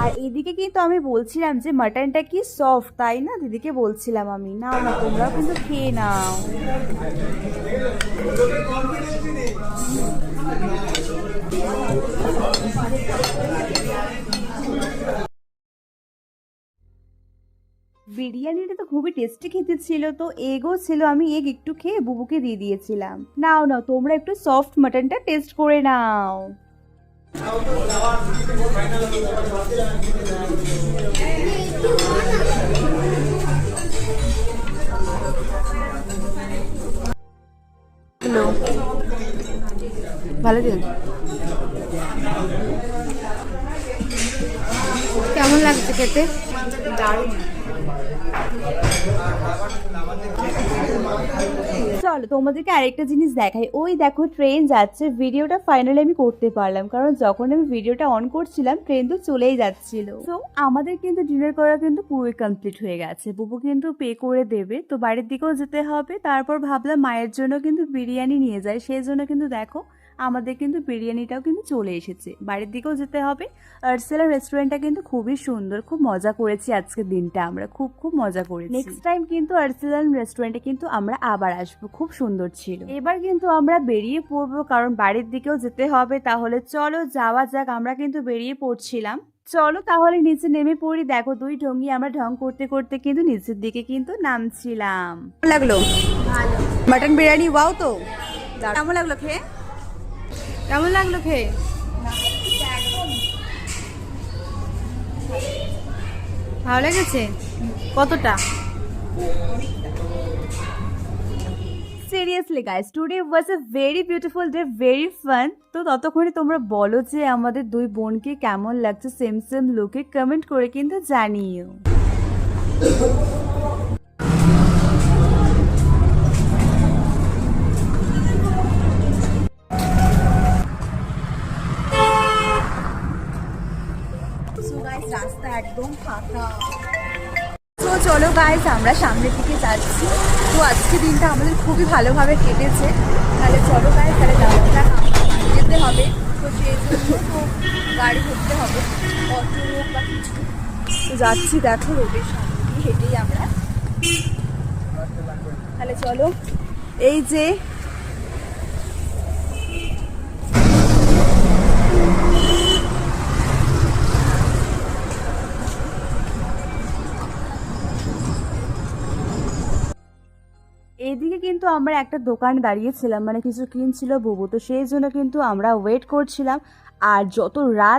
আর এদিকে কিন্তু আমি বলছিলাম যে মাটনটা কি সফট, তাই না? দিদিকে বলছিলাম আমি, নাও না তোমরাও কিন্তু খেয়ে নাও। বিরিয়ানিটা তো খুবই টেস্টি খেতে ছিল, তো এগও ছিল, আমি এগ একটু খেয়ে বুবুকে দিয়ে দিয়েছিলাম। নাও নাও তোমরা একটু সফট মাটনটা টেস্ট করে নাও। হ্যালো, ভালো দিন। কেমন লাগছে খেতে? দারুণ। চলো তোমাদেরকে আরেকটা জিনিস দেখাই। ওই দেখো ট্রেন যাচ্ছে। ভিডিওটা ফাইনালি আমি করতে পারলাম, কারণ যখন আমি ভিডিওটা অন করছিলাম ট্রেন তো চলেই যাচ্ছিল। তো আমাদের কিন্তু ডিনার করা কিন্তু পুরোই কমপ্লিট হয়ে গেছে। বুবু কিন্তু পে করে দেবে, তো বাড়ির দিকেও যেতে হবে। তারপর ভাবলাম মায়ের জন্য কিন্তু বিরিয়ানি নিয়ে যায়, সেই জন্য কিন্তু দেখো আমাদের কিন্তু বিরিয়ানিটাও কিন্তু চলে এসেছে। বাড়ির দিকেও যেতে হবে। আরসালান রেস্টুরেন্টটা কিন্তু খুবই সুন্দর, খুব মজা করেছি আজকের দিনটা, আমরা খুব খুব মজা করেছি। নেক্সট টাইম কিন্তু আরসালান রেস্টুরেন্টে কিন্তু আমরা আবার আসবো, খুব সুন্দর ছিল। এবার কিন্তু আমরা বেরিয়ে পড়বো, কারণ বাড়ির দিকেও যেতে হবে। তাহলে চলো যাওয়া যাক, আমরা কিন্তু বেরিয়ে পড়ছিলাম। চলো তাহলে নিচে নেমে পড়ি। দেখো দুই ঢঙ্গি আমরা ঢং করতে করতে কিন্তু নিচের দিকে কিন্তু নামছিলাম। লাগলো মাটন বিরিয়ানি, ওয়াও। তো কেমন লাগলো খেয়ে? কেমন লাগলো খেয়ে? ভালো লেগেছে? কতটা? Seriously guys, today was a very beautiful day, very fun. তো ততক্ষণে তোমরা বলো যে আমাদের দুই বোনকে কেমন লাগছে সেম সেম লুকে, কমেন্ট করে কিন্তু জানিও। সো গাইস রাস্তা একদম ফাঁকা। তো চলো গাইস আমরা সামনের দিকে যাচ্ছি। তো আজকে দিনটা আমাদের খুবই ভালোভাবে কেটেছে। তাহলে চলো গাইস, তাহলে যাওয়া যাক, যেতে হবে। তো সেই জন্য তো গাড়ি ধরতে হবে, অটো হোক বা কিছু। তো যাচ্ছি, দেখো রোডের সামনে দিয়ে হেঁটেই আমরা। তাহলে চলো, এই যে এইদিকে কিন্তু আমরা একটা দোকানে দাঁড়িয়েছিলাম, মানে কিছু কিনছিল বুবু, তো সেই জন্য কিন্তু আমরা ওয়েট করছিলাম। আর যত রাত